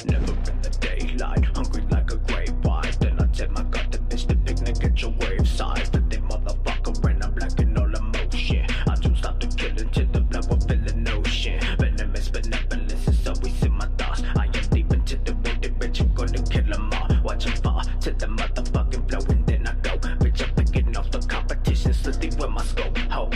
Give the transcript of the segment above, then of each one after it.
Never in the daylight, hungry like a great white. Then I tell my god, the bitch, the picnic, get your wave size. But they motherfucker, and I'm lacking all emotion. I don't stop the killing till the blood will fill an ocean. Venomous benevolence is always in my thoughts. I am deep into the wounded, bitch, I'm gonna kill them all. Watch them fall to the motherfucking flow, and then I go. Bitch, I'm picking off the competition, slowly with my scope. Ho.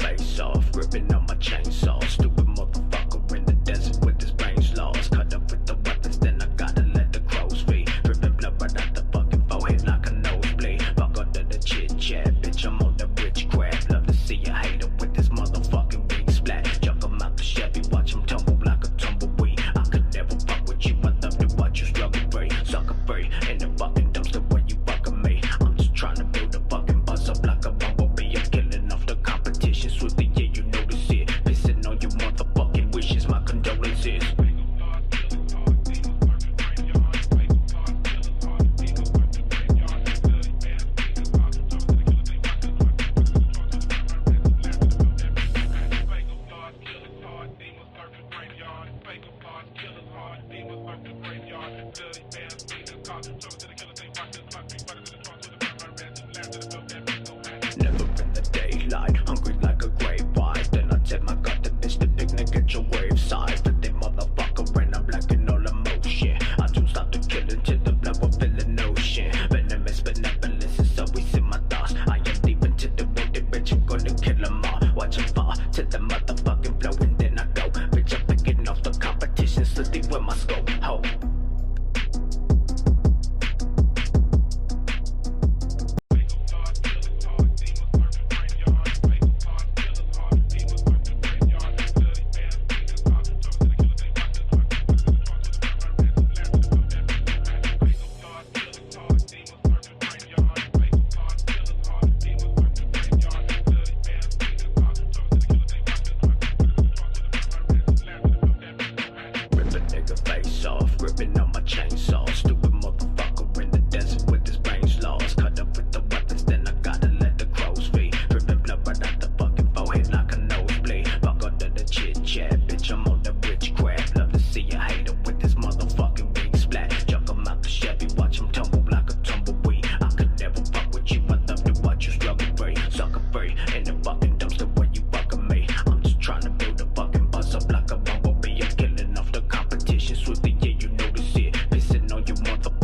Face off, gripping on my chainsaw. Stupid motherfucker in the desert with his brains lost. Cut up with the weapons, then I gotta let the crows feed. Dripping blood right out the fucking forehead like a nosebleed. Fuck under the chit chat, bitch, I'm on the witchcraft. Love to see a hater with this motherfucking wig splat. Chuck him out the Chevy, watch him tumble like a tumbleweed. I could never fuck with you, I love to watch you struggle free. Sucker free, in the fucking dumpster where you fucking me. I'm just trying to build a fucking buzz up like a bumblebee. I'm killing off the competition swiftly, yeah, you notice it. Pissing on your motherfucking wishes, my condolences. Never in the daylight, hungry like a great white. Then I tell my god, the bitch, the picnic, get your wave size. But they motherfucker, and I'm lacking all emotion. I don't stop the killing till the blood will fill an ocean. Venomous benevolence is always in my thoughts. I am deep into the wounded, bitch, I'm gonna kill them all. Watch them fall to the motherfucking flow, and then I go. Bitch, I'm picking off the competition, slowly with my scope. Ho. Face off, gripping on my chainsaw. Stupid motherfucker in the desert with his brains lost. Cut up with the weapons, then I gotta let the crows feed. Dripping blood right out the fucking forehead like a nosebleed. Fuck under the chit chat, bitch, I'm on the witchcraft. Love to see a hater with this motherfucking wig splat. Chuck him out the Chevy, watch him tumble like a tumbleweed. I could never fuck with you, I love to watch you struggle free. Sucker free, in the fucking dumpster where you fucking me. I'm just trying to build a fucking buzz up like a bumblebee. I'm killing off the competition swiftly, yeah, you notice it. Pissing on your motherfucker.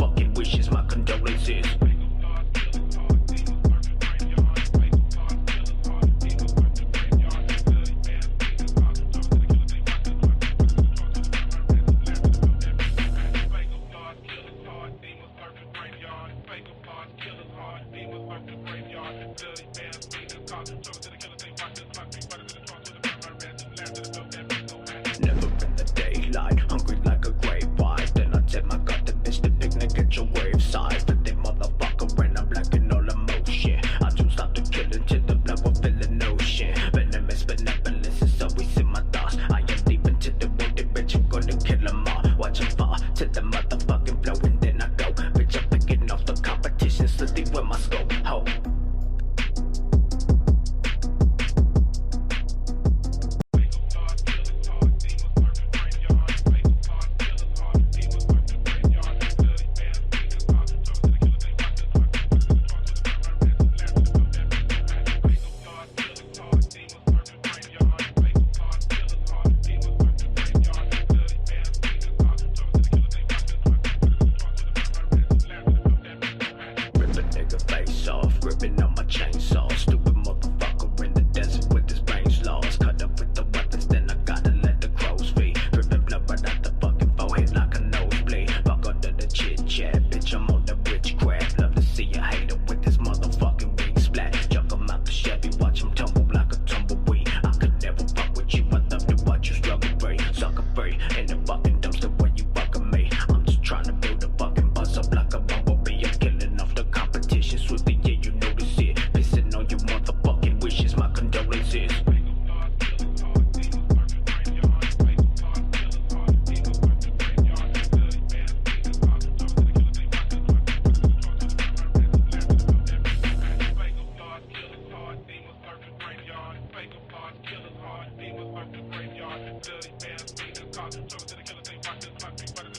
Talking to the killer, think rock this my feet, but